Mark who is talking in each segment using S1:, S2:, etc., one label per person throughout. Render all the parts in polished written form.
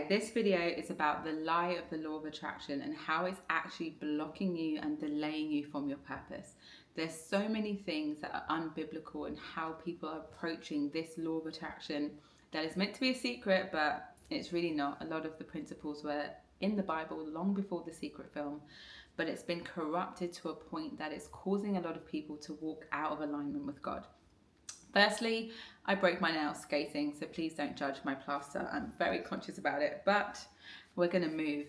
S1: This video is about the lie of the law of attraction and how it's actually blocking you and delaying you from your purpose. There's so many things that are unbiblical in how people are approaching this law of attraction that is meant to be a secret, but it's really not. A lot of the principles were in the Bible long before the secret film, but it's been corrupted to a point that it's causing a lot of people to walk out of alignment with God. Firstly, I broke my nails skating, so please don't judge my plaster. I'm very conscious about it, but we're going to move.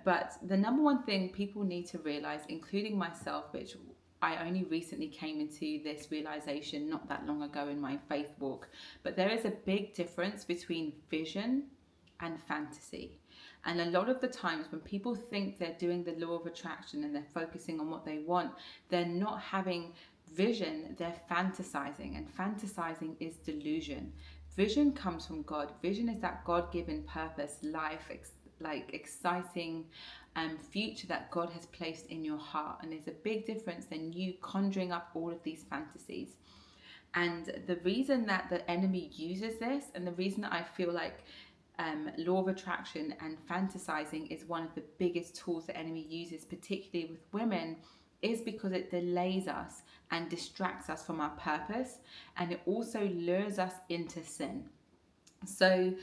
S1: But the number one thing people need to realize, including myself, which I only recently came into this realization not that long ago in my faith walk, but there is a big difference between vision and fantasy. And a lot of the times when people think they're doing the law of attraction and they're focusing on what they want, they're not having vision, they're fantasizing, and fantasizing is delusion. Vision comes from God. Vision is that God-given purpose, life, exciting future that God has placed in your heart. And there's a big difference than you conjuring up all of these fantasies. And the reason that the enemy uses this, and the reason that I feel like law of attraction and fantasizing is one of the biggest tools the enemy uses, particularly with women, is because it delays us and distracts us from our purpose, and it also lures us into sin. So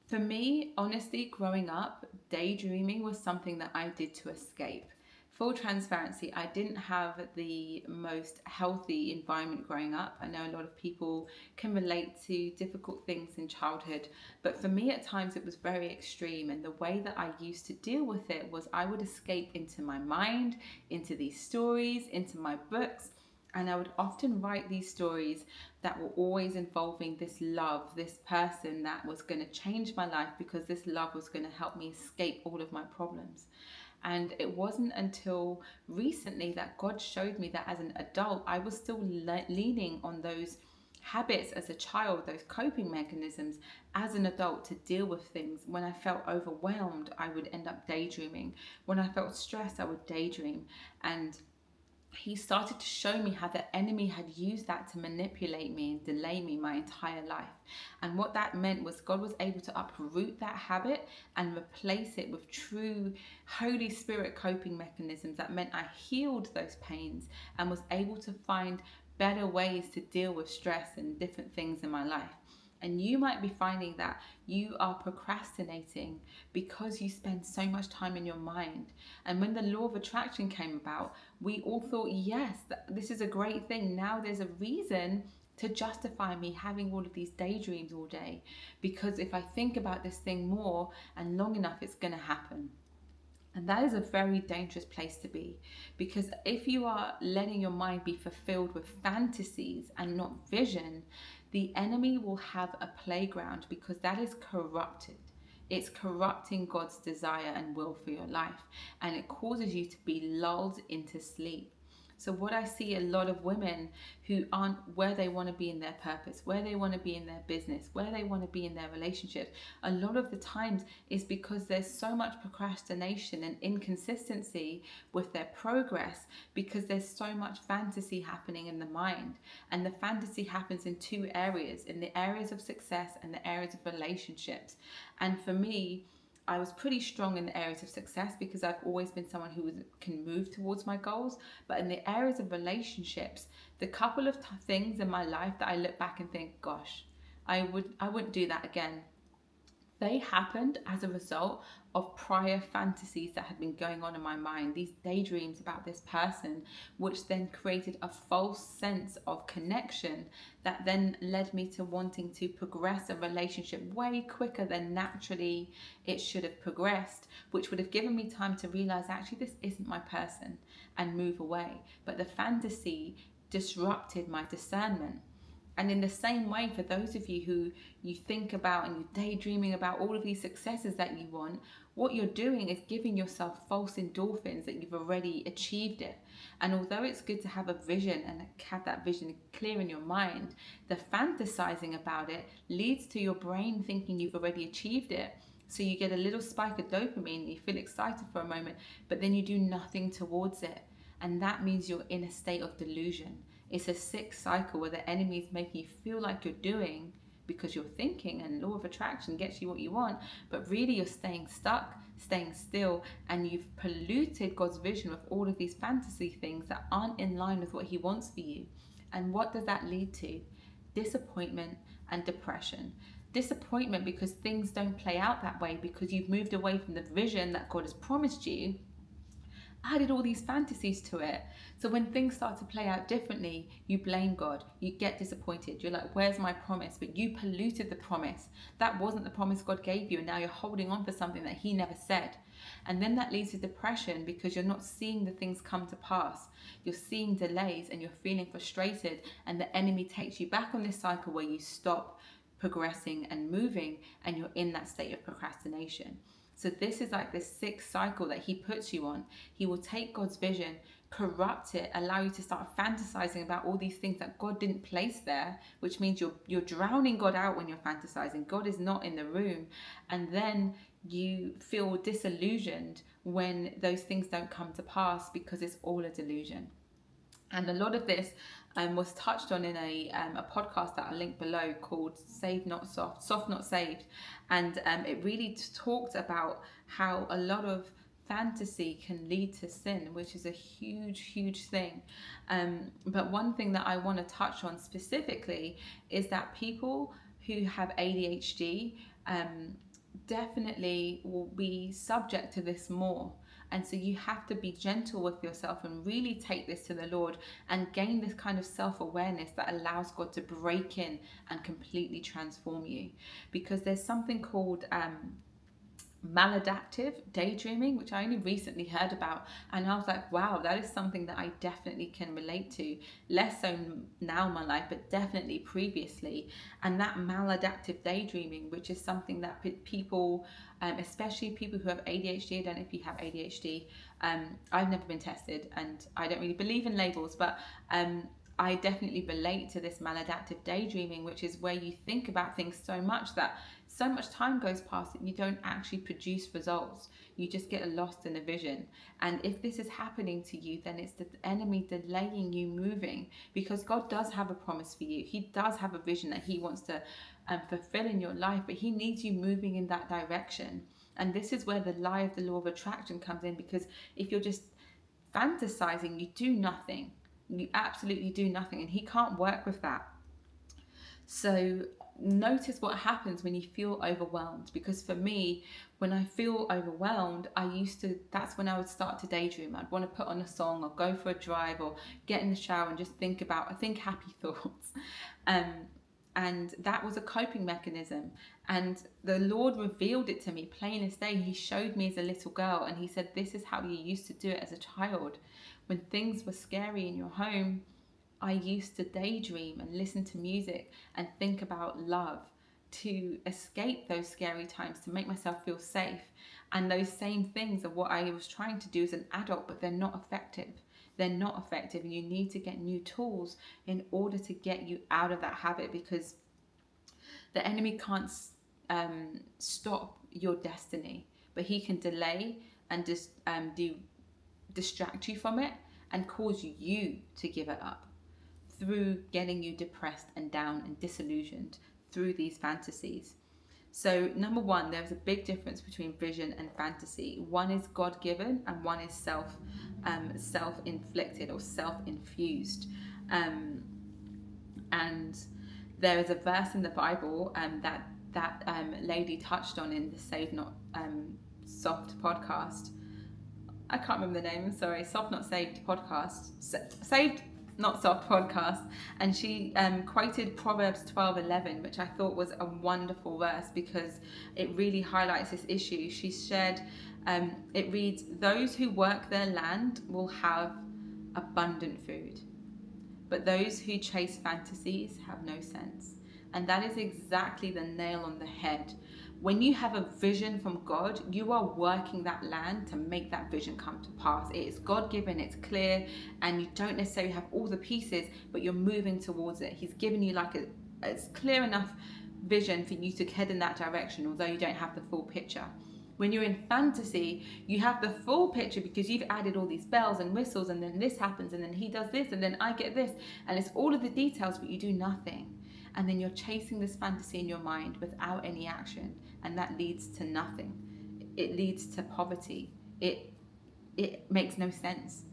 S1: for me, honestly, growing up, daydreaming was something that I did to escape. Full transparency, I didn't have the most healthy environment growing up. I know a lot of people can relate to difficult things in childhood, but for me at times it was very extreme. And the way that I used to deal with it was I would escape into my mind, into these stories, into my books. And I would often write these stories that were always involving this love, this person that was going to change my life because this love was going to help me escape all of my problems. And it wasn't until recently that God showed me that as an adult, I was still leaning on those habits as a child, those coping mechanisms as an adult to deal with things. When I felt overwhelmed, I would end up daydreaming. When I felt stressed, I would daydream. And he started to show me how the enemy had used that to manipulate me and delay me my entire life. And what that meant was God was able to uproot that habit and replace it with true Holy Spirit coping mechanisms that meant I healed those pains and was able to find better ways to deal with stress and different things in my life. And you might be finding that you are procrastinating because you spend so much time in your mind. And when the law of attraction came about, we all thought, yes, this is a great thing. Now there's a reason to justify me having all of these daydreams all day. Because if I think about this thing more and long enough, it's going to happen. And that is a very dangerous place to be, because if you are letting your mind be fulfilled with fantasies and not vision, the enemy will have a playground, because that is corrupted. It's corrupting God's desire and will for your life, and it causes you to be lulled into sleep. So what I see a lot of women who aren't where they want to be in their purpose, where they want to be in their business, where they want to be in their relationships, a lot of the times is because there's so much procrastination and inconsistency with their progress, because there's so much fantasy happening in the mind. And the fantasy happens in two areas, in the areas of success and the areas of relationships. And for me, I was pretty strong in the areas of success because I've always been someone who can move towards my goals. But in the areas of relationships, the couple of things in my life that I look back and think, gosh, I wouldn't do that again. They happened as a result of prior fantasies that had been going on in my mind, these daydreams about this person, which then created a false sense of connection that then led me to wanting to progress a relationship way quicker than naturally it should have progressed, which would have given me time to realize actually this isn't my person and move away. But the fantasy disrupted my discernment. And in the same way, for those of you who you think about and you're daydreaming about all of these successes that you want, what you're doing is giving yourself false endorphins that you've already achieved it. And although it's good to have a vision and have that vision clear in your mind, the fantasizing about it leads to your brain thinking you've already achieved it. So you get a little spike of dopamine, you feel excited for a moment, but then you do nothing towards it. And that means you're in a state of delusion. It's a sick cycle where the enemy is making you feel like you're doing, because you're thinking, and law of attraction gets you what you want, but really you're staying stuck, staying still, and you've polluted God's vision with all of these fantasy things that aren't in line with what he wants for you. And what does that lead to? Disappointment and depression. Disappointment because things don't play out that way, because you've moved away from the vision that God has promised you, added all these fantasies to it. So when things start to play out differently, you blame God, you get disappointed, you're like, where's my promise? But you polluted the promise. That wasn't the promise God gave you, and now you're holding on for something that he never said. And then that leads to depression because you're not seeing the things come to pass. You're seeing delays and you're feeling frustrated, and the enemy takes you back on this cycle where you stop progressing and moving, and you're in that state of procrastination. So this is like this sick cycle that he puts you on. He will take God's vision, corrupt it, allow you to start fantasizing about all these things that God didn't place there, which means you're drowning God out when you're fantasizing. God is not in the room. And then you feel disillusioned when those things don't come to pass because it's all a delusion. And a lot of this was touched on in a podcast that I'll link below called Saved Not Soft, Soft Not Saved. And it really talked about how a lot of fantasy can lead to sin, which is a huge, huge thing. But one thing that I want to touch on specifically is that people who have ADHD definitely will be subject to this more. And so you have to be gentle with yourself and really take this to the Lord and gain this kind of self-awareness that allows God to break in and completely transform you. Because there's something called maladaptive daydreaming, which I only recently heard about, and I was like, wow, that is something that I definitely can relate to, less so now in my life, but definitely previously. And that maladaptive daydreaming, which is something that people, especially people who have ADHD, I don't know if you have ADHD, I've never been tested and I don't really believe in labels, but I definitely relate to this maladaptive daydreaming, which is where you think about things so much that so much time goes past that you don't actually produce results. You just get lost in a vision. And if this is happening to you, then it's the enemy delaying you moving, because God does have a promise for you. He does have a vision that he wants to fulfill in your life, but he needs you moving in that direction. And this is where the lie of the law of attraction comes in, because if you're just fantasizing, you do nothing. You absolutely do nothing, and he can't work with that. So notice what happens when you feel overwhelmed, because for me, when I feel overwhelmed, that's when I would start to daydream. I'd want to put on a song or go for a drive or get in the shower and just think happy thoughts. And that was a coping mechanism. And the Lord revealed it to me plain as day. He showed me as a little girl, and he said, this is how you used to do it as a child. When things were scary in your home, I used to daydream and listen to music and think about love to escape those scary times, to make myself feel safe. And those same things are what I was trying to do as an adult, but they're not effective. They're not effective, and you need to get new tools in order to get you out of that habit, because the enemy can't stop your destiny, but he can delay and just distract you from it and cause you to give it up through getting you depressed and down and disillusioned through these fantasies. So number one, there's a big difference between vision and fantasy. One is God-given and one is self-inflicted or self-infused. And there is a verse in the Bible that lady touched on in the Saved Not Soft podcast. I can't remember the name, sorry, Soft Not Saved podcast, Saved Not Soft podcast, and she quoted Proverbs 12:11, which I thought was a wonderful verse because it really highlights this issue. She said, it reads, those who work their land will have abundant food, but those who chase fantasies have no sense. And that is exactly the nail on the head. When you have a vision from God, you are working that land to make that vision come to pass. It is God-given, it's clear, and you don't necessarily have all the pieces, but you're moving towards it. He's given you it's clear enough vision for you to head in that direction, although you don't have the full picture. When you're in fantasy, you have the full picture because you've added all these bells and whistles, and then this happens, and then he does this, and then I get this, and it's all of the details, but you do nothing. And then you're chasing this fantasy in your mind without any action, and that leads to nothing. It leads to poverty. It makes no sense.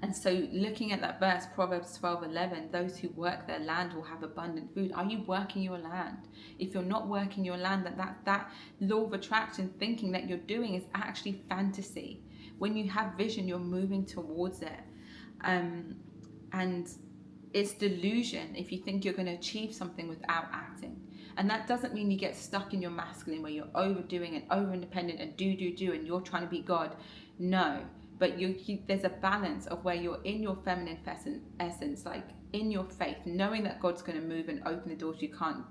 S1: And so looking at that verse, Proverbs 12:11, those who work their land will have abundant food. Are you working your land? If you're not working your land, that law of attraction thinking that you're doing is actually fantasy. When you have vision, you're moving towards it. And it's delusion if you think you're going to achieve something without acting. And that doesn't mean you get stuck in your masculine where you're overdoing and over independent and do and you're trying to be God. No, but there's a balance of where you're in your feminine essence, like in your faith, knowing that God's going to move and open the doors you can't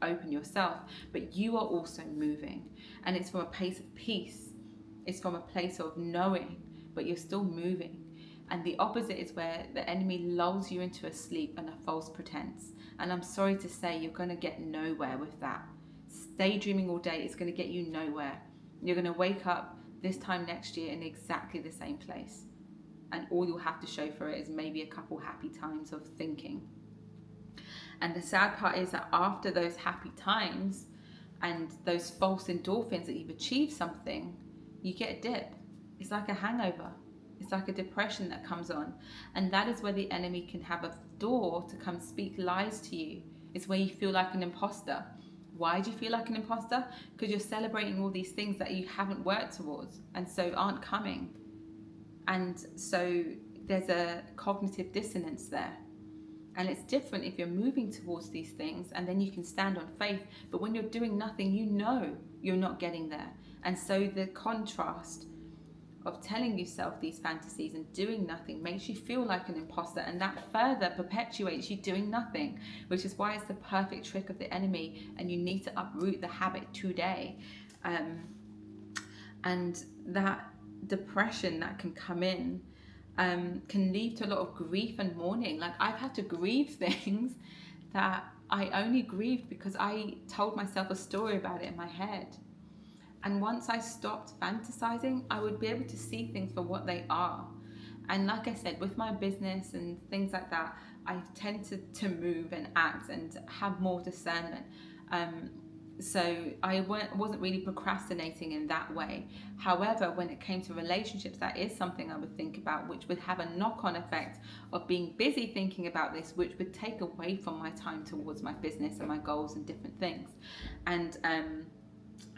S1: open yourself, but you are also moving. And it's from a place of peace. It's from a place of knowing, but you're still moving. And the opposite is where the enemy lulls you into a sleep and a false pretense. And I'm sorry to say, you're going to get nowhere with that. Daydreaming all day is going to get you nowhere. You're going to wake up this time next year in exactly the same place. And all you'll have to show for it is maybe a couple happy times of thinking. And the sad part is that after those happy times and those false endorphins that you've achieved something, you get a dip. It's like a hangover. It's like a depression that comes on. And that is where the enemy can have a door to come speak lies to you. It's where you feel like an imposter. Why do you feel like an imposter? Because you're celebrating all these things that you haven't worked towards and so aren't coming. And so there's a cognitive dissonance there. And it's different if you're moving towards these things and then you can stand on faith. But when you're doing nothing, you know you're not getting there. And so the contrast of telling yourself these fantasies and doing nothing makes you feel like an imposter, and that further perpetuates you doing nothing, which is why it's the perfect trick of the enemy, and you need to uproot the habit today. And that depression that can come in can lead to a lot of grief and mourning. Like, I've had to grieve things that I only grieved because I told myself a story about it in my head. And once I stopped fantasizing, I would be able to see things for what they are. And like I said, with my business and things like that, I tend to move and act and have more discernment. So I wasn't really procrastinating in that way. However, when it came to relationships, that is something I would think about, which would have a knock-on effect of being busy thinking about this, which would take away from my time towards my business and my goals and different things. And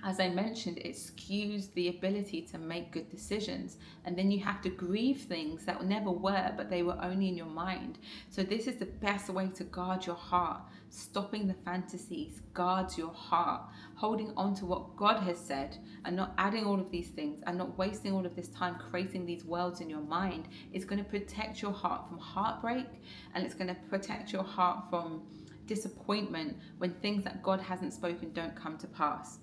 S1: as I mentioned, it skews the ability to make good decisions. And then you have to grieve things that never were, but they were only in your mind. So this is the best way to guard your heart. Stopping the fantasies guards your heart. Holding on to what God has said and not adding all of these things and not wasting all of this time creating these worlds in your mind is going to protect your heart from heartbreak, and it's going to protect your heart from disappointment when things that God hasn't spoken don't come to pass.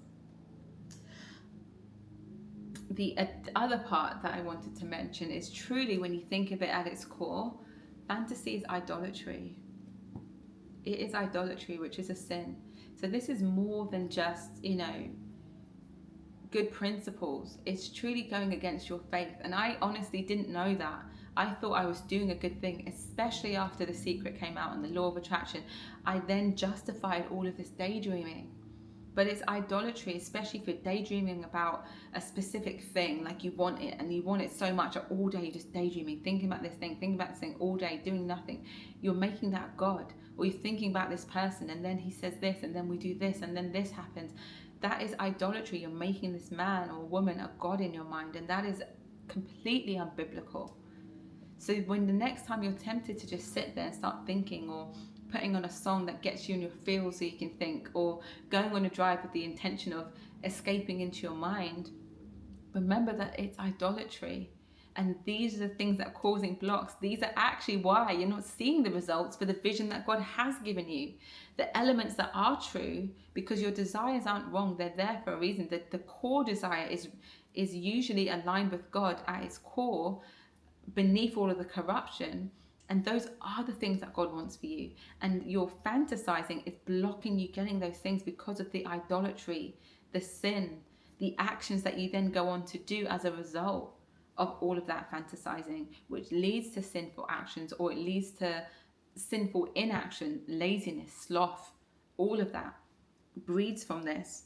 S1: The other part that I wanted to mention is truly, when you think of it at its core, fantasy is idolatry. It is idolatry, which is a sin. So this is more than just, good principles. It's truly going against your faith. And I honestly didn't know that. I thought I was doing a good thing, especially after The Secret came out and the law of attraction. I then justified all of this daydreaming. But it's idolatry, especially if you're daydreaming about a specific thing, like you want it and you want it so much, all day you're just daydreaming, thinking about this thing all day, doing nothing. You're making that God. Or you're thinking about this person and then he says this and then we do this and then this happens. That is idolatry. You're making this man or woman a God in your mind, and that is completely unbiblical. So when the next time you're tempted to just sit there and start thinking, or putting on a song that gets you in your feels so you can think, or going on a drive with the intention of escaping into your mind, remember that it's idolatry. And these are the things that are causing blocks. These are actually why you're not seeing the results for the vision that God has given you. The elements that are true, because your desires aren't wrong, they're there for a reason. That the core desire is usually aligned with God at its core, beneath all of the corruption. And those are the things that God wants for you. And your fantasizing is blocking you getting those things because of the idolatry, the sin, the actions that you then go on to do as a result of all of that fantasizing, which leads to sinful actions, or it leads to sinful inaction, laziness, sloth, all of that breeds from this.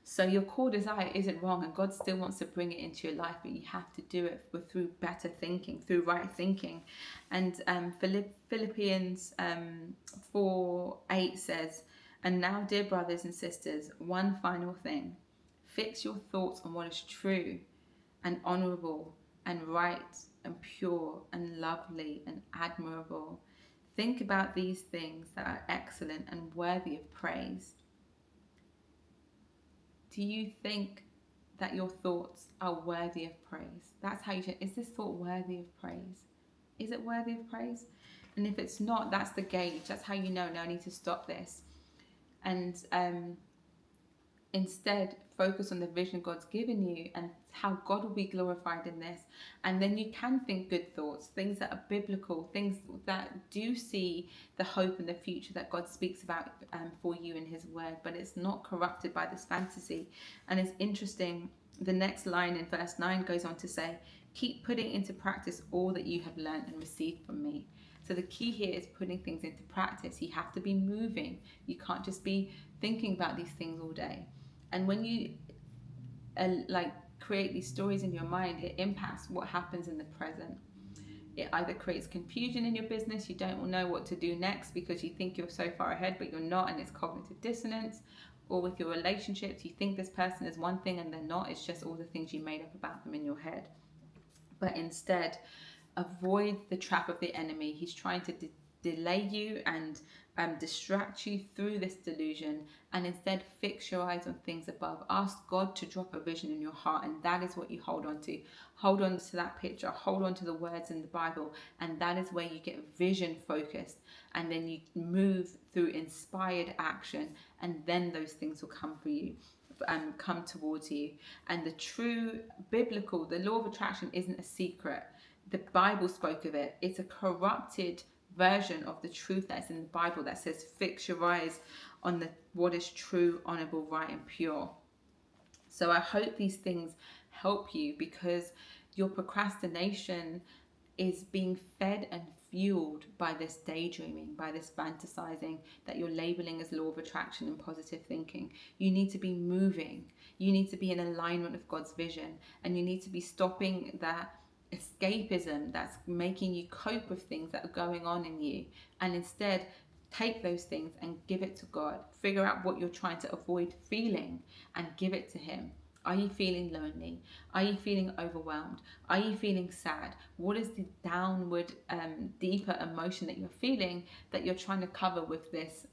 S1: So your core desire isn't wrong, and God still wants to bring it into your life, but you have to do it through better thinking, through right thinking. And Philippians 4:8 says, "And now, dear brothers and sisters, one final thing: fix your thoughts on what is true and honourable and right and pure and lovely and admirable. Think about these things that are excellent and worthy of praise." Do you think that your thoughts are worthy of praise? That's how you check. Is this thought worthy of praise? Is it worthy of praise? And if it's not, that's the gauge. That's how you know, no, I need to stop this. And instead, focus on the vision God's given you and how God will be glorified in this. And then you can think good thoughts, things that are biblical, things that do see the hope and the future that God speaks about for you in His Word, but it's not corrupted by this fantasy. And it's interesting, the next line in verse 9 goes on to say, "Keep putting into practice all that you have learned and received from me." So the key here is putting things into practice. You have to be moving. You can't just be thinking about these things all day. And when you create these stories in your mind, it impacts what happens in the present. It either creates confusion in your business, you don't know what to do next because you think you're so far ahead but you're not, and it's cognitive dissonance. Or with your relationships, you think this person is one thing and they're not, it's just all the things you made up about them in your head. But instead, avoid the trap of the enemy. He's trying to delay you and distract you through this delusion, and instead fix your eyes on things above. Ask God to drop a vision in your heart, and that is what you hold on to. Hold on to that picture, hold on to the words in the Bible, and that is where you get vision focused, and then you move through inspired action, and then those things will come for you. Come towards you. And the true biblical, the law of attraction isn't a secret. The Bible spoke of it. It's a corrupted version of the truth that's in the Bible that says, fix your eyes on what is true, honorable, right, and pure. So I hope these things help you, because your procrastination is being fed and fueled by this daydreaming, by this fantasizing that you're labeling as law of attraction and positive thinking. You need to be moving. You need to be in alignment with God's vision, and you need to be stopping that escapism that's making you cope with things that are going on in you, and instead take those things and give it to God. Figure out what you're trying to avoid feeling and give it to Him. Are you feeling lonely? Are you feeling overwhelmed? Are you feeling sad? What is the downward, deeper emotion that you're feeling that you're trying to cover with this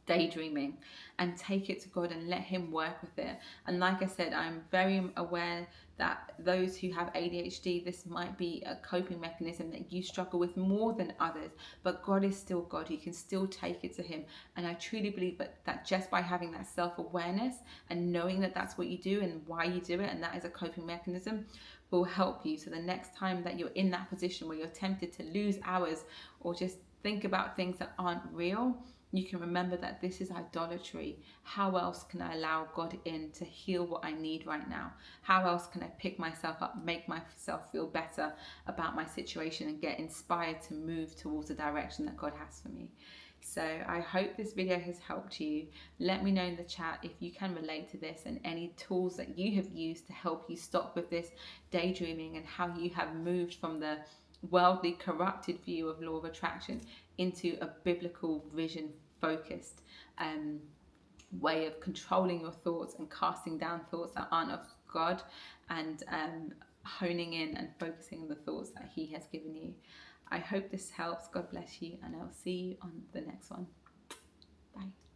S1: daydreaming? And take it to God and let Him work with it. And like I said, I'm very aware that those who have ADHD, this might be a coping mechanism that you struggle with more than others, but God is still God. You can still take it to Him. And I truly believe that just by having that self-awareness and knowing that that's what you do and why you do it, and that is a coping mechanism, will help you. So the next time that you're in that position where you're tempted to lose hours or just think about things that aren't real, you can remember that this is idolatry. How else can I allow God in to heal what I need right now? How else can I pick myself up, make myself feel better about my situation, and get inspired to move towards the direction that God has for me? So I hope this video has helped you. Let me know in the chat if you can relate to this and any tools that you have used to help you stop with this daydreaming, and how you have moved from the worldly corrupted view of law of attraction into a biblical vision focused way of controlling your thoughts and casting down thoughts that aren't of God, and honing in and focusing on the thoughts that He has given you. I hope this helps. God bless you, and I'll see you on the next one. Bye.